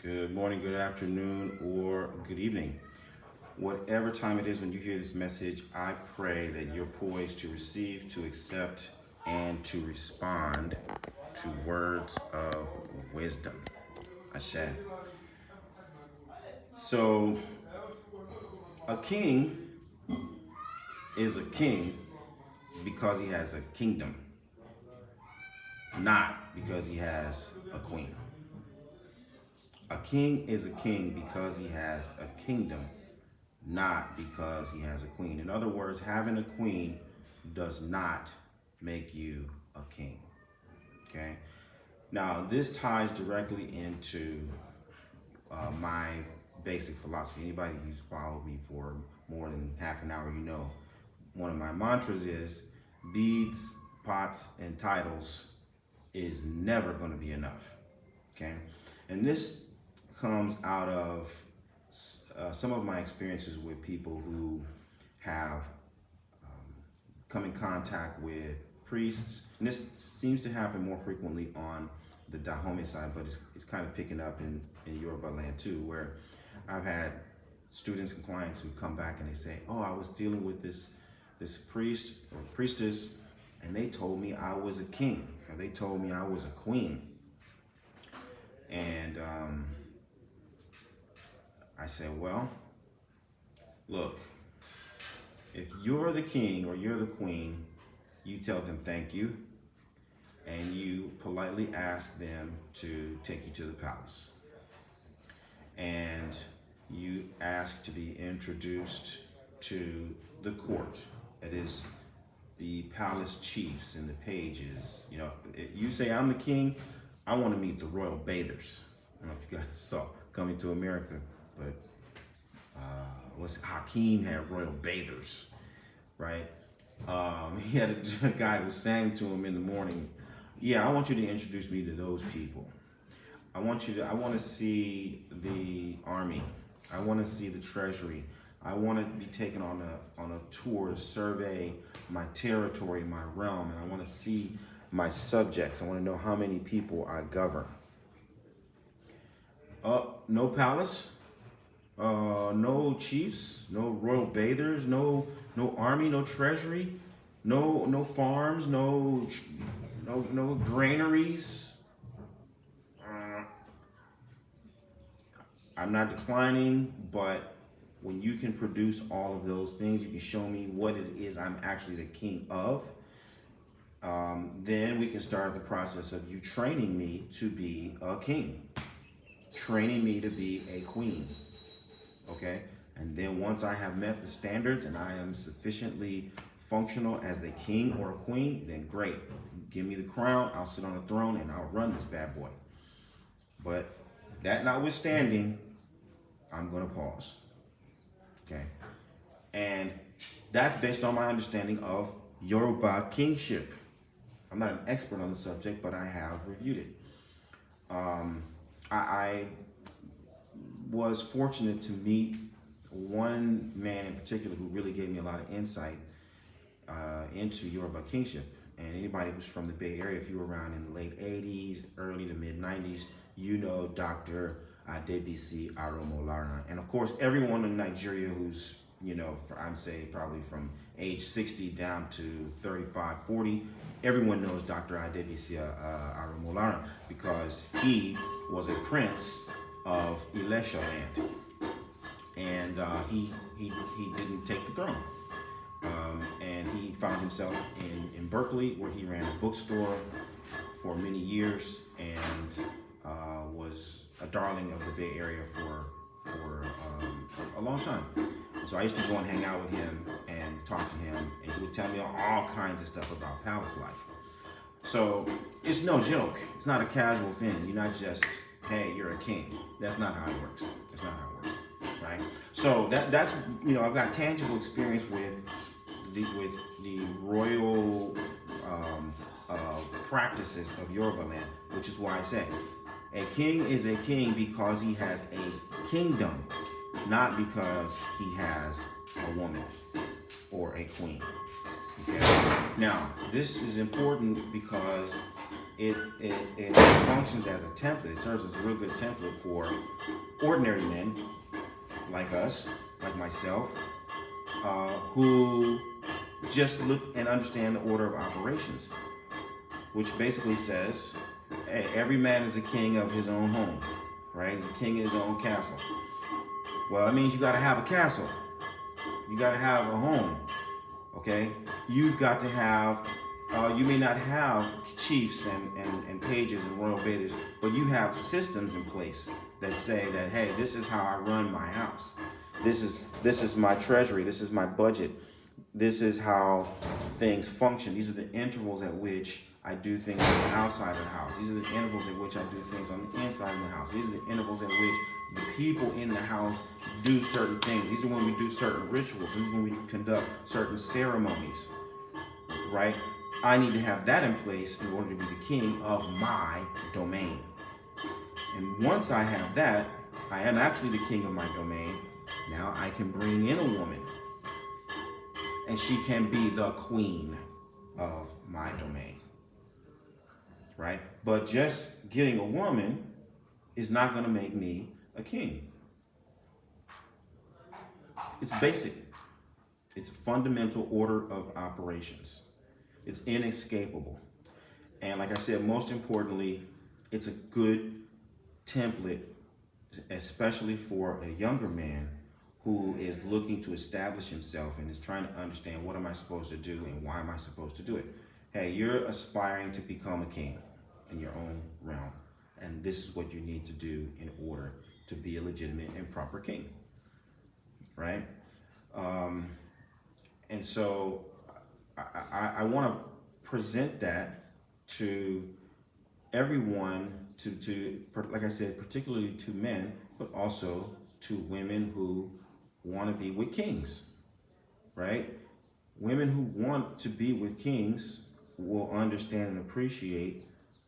Good morning, good afternoon, or good evening. Whatever time it is when you hear this message, I pray that you're poised to receive, to accept, and to respond to words of wisdom. Ashe. So, a king is a king because he has a kingdom, not because he has a queen. A king is a king because he has a kingdom, not because he has a queen. In other words, having a queen does not make you a king. Okay? Now, this ties directly into my basic philosophy. Anybody who's followed me for more than half an hour, you know, one of my mantras is beads, pots, and titles is never going to be enough. Okay? And this comes out of some of my experiences with people who have come in contact with priests, and this seems to happen more frequently on the Dahomey side, but it's kind of picking up in Yoruba land too, where I've had students and clients who come back and they say, "Oh, I was dealing with this priest or priestess, and they told me I was a king, or they told me I was a queen." And I said, well, look, if you're the king or you're the queen, you tell them thank you, and you politely ask them to take you to the palace. And you ask to be introduced to the court. That is the palace chiefs and the pages. You know, you say, I'm the king, I want to meet the royal bathers. I don't know if you guys saw Coming to America, but Hakeem had royal bathers, right? He had a guy who sang to him in the morning. Yeah, I want you to introduce me to those people. I want to see the army. I want to see the treasury. I want to be taken on a tour to survey my territory, my realm, and I want to see my subjects. I want to know how many people I govern. No palace, no chiefs, no royal bathers, no army, no treasury, no farms, no granaries. I'm not declining, but when you can produce all of those things, you can show me what it is I'm actually the king of. Then we can start the process of you training me to be a king, training me to be a queen. Okay? And then once I have met the standards and I am sufficiently functional as the king or a queen, then great. Give me the crown, I'll sit on the throne and I'll run this bad boy. But that notwithstanding, I'm going to pause. Okay? And that's based on my understanding of Yoruba kingship. I'm not an expert on the subject, but I have reviewed it. I was fortunate to meet one man in particular who really gave me a lot of insight into Yoruba kingship. And anybody who's from the Bay Area, if you were around in the late 80s, early to mid 90s, you know Dr. Adebisi Aromolaran. And of course, everyone in Nigeria who's, you know, I'm saying probably from age 60 down to 35, 40, everyone knows Dr. Adebisi Aromolaran because he was a prince of Ilesha land. And he didn't take the throne. And he found himself in Berkeley, where he ran a bookstore for many years and was a darling of the Bay Area for a long time. And so I used to go and hang out with him and talk to him, and he would tell me all kinds of stuff about palace life. So it's no joke. It's not a casual thing. You're not just, hey, you're a king. That's not how it works. That's not how it works, right? So that's you know, I've got tangible experience with the royal practices of Yoruba land, which is why I say a king is a king because he has a kingdom, not because he has a woman or a queen. Okay? Now, this is important because it functions as a template. It serves as a real good template for ordinary men like us, like myself, who just look and understand the order of operations, which basically says, hey, every man is a king of his own home, right? He's a king in his own castle. Well, that means you got to have a castle. You got to have a home, okay? You've got to have, you may not have chiefs and pages and royal bailies, but you have systems in place that say that, hey, this is how I run my house. This is my treasury. This is my budget. This is how things function. These are the intervals at which I do things on the outside of the house. These are the intervals at which I do things on the inside of the house. These are the intervals at which the people in the house do certain things. These are when we do certain rituals. These are when we conduct certain ceremonies, right? I need to have that in place in order to be the king of my domain. And once I have that, I am actually the king of my domain. Now I can bring in a woman, and she can be the queen of my domain, right? But just getting a woman is not going to make me a king. It's basic. It's fundamental order of operations. It's inescapable. And like I said, most importantly, it's a good template, especially for a younger man who is looking to establish himself and is trying to understand, what am I supposed to do and why am I supposed to do it? Hey, you're aspiring to become a king in your own realm. And this is what you need to do in order to be a legitimate and proper king, right? And so I want to present that to everyone, to like I said, particularly to men, but also to women who want to be with kings, right? Women who want to be with kings will understand and appreciate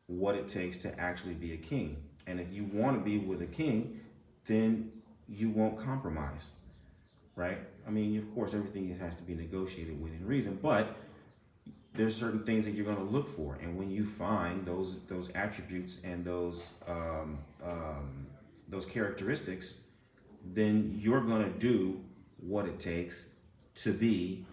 what it takes to actually be a king. And if you want to be with a king, then you won't compromise, right? I mean, of course, everything has to be negotiated within reason, but there's certain things that you're going to look for. And when you find those attributes and those characteristics, then you're going to do what it takes to be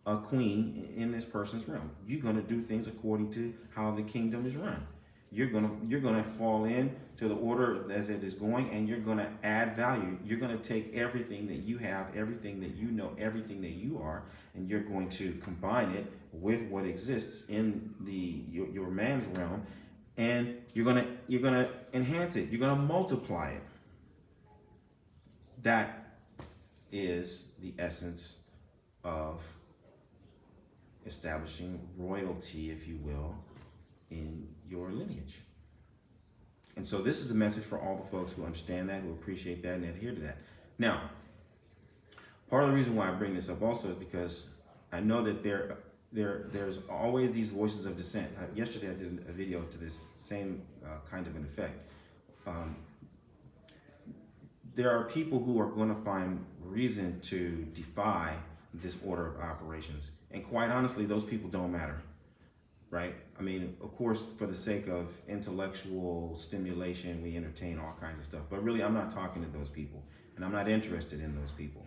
a queen in this person's realm. You're going to do things according to how the kingdom is run. You're gonna fall in to the order as it is going, and you're gonna add value. You're gonna take everything that you have, everything that you know, everything that you are, and you're going to combine it with what exists in your man's realm, and you're gonna enhance it. You're gonna multiply it. That is the essence of establishing royalty, if you will, in your lineage. And so this is a message for all the folks who understand that, who appreciate that, and adhere to that. Now, part of the reason why I bring this up also is because I know that there's always these voices of dissent. Yesterday I did a video to this same kind of an effect. There are people who are going to find reason to defy this order of operations. And quite honestly, those people don't matter, right? I mean, of course, for the sake of intellectual stimulation, we entertain all kinds of stuff. But really, I'm not talking to those people, and I'm not interested in those people.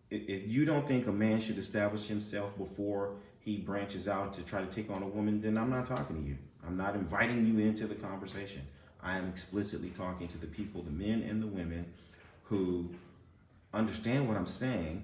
If you don't think a man should establish himself before he branches out to try to take on a woman, then I'm not talking to you. I'm not inviting you into the conversation. I am explicitly talking to the people, the men and the women, who understand what I'm saying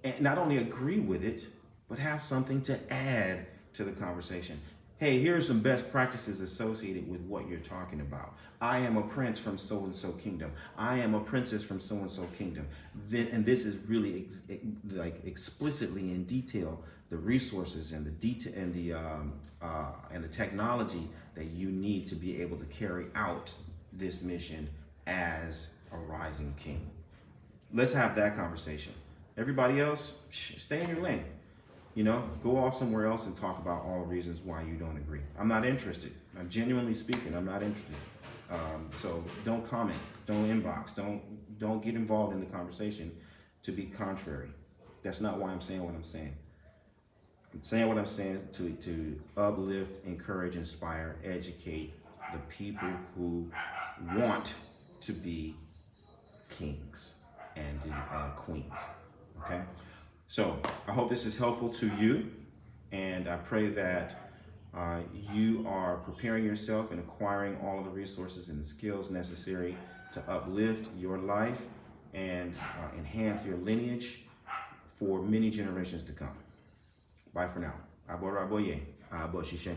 and not only agree with it, but have something to add to the conversation. Hey, here are some best practices associated with what you're talking about. I am a prince from so-and-so kingdom. I am a princess from so-and-so kingdom. And this is really explicitly in detail the resources and the detail and the technology that you need to be able to carry out this mission as a rising king. Let's have that conversation. Everybody else, stay in your lane. You know, go off somewhere else and talk about all the reasons why you don't agree. I'm not interested. I'm genuinely speaking, I'm not interested. So don't comment, don't inbox, don't get involved in the conversation to be contrary. That's not why I'm saying what I'm saying. I'm saying what I'm saying to uplift, encourage, inspire, educate the people who want to be kings and queens. Okay? So I hope this is helpful to you, and I pray that you are preparing yourself and acquiring all of the resources and the skills necessary to uplift your life and enhance your lineage for many generations to come. Bye for now. Abo Raboye, Abo Shishe.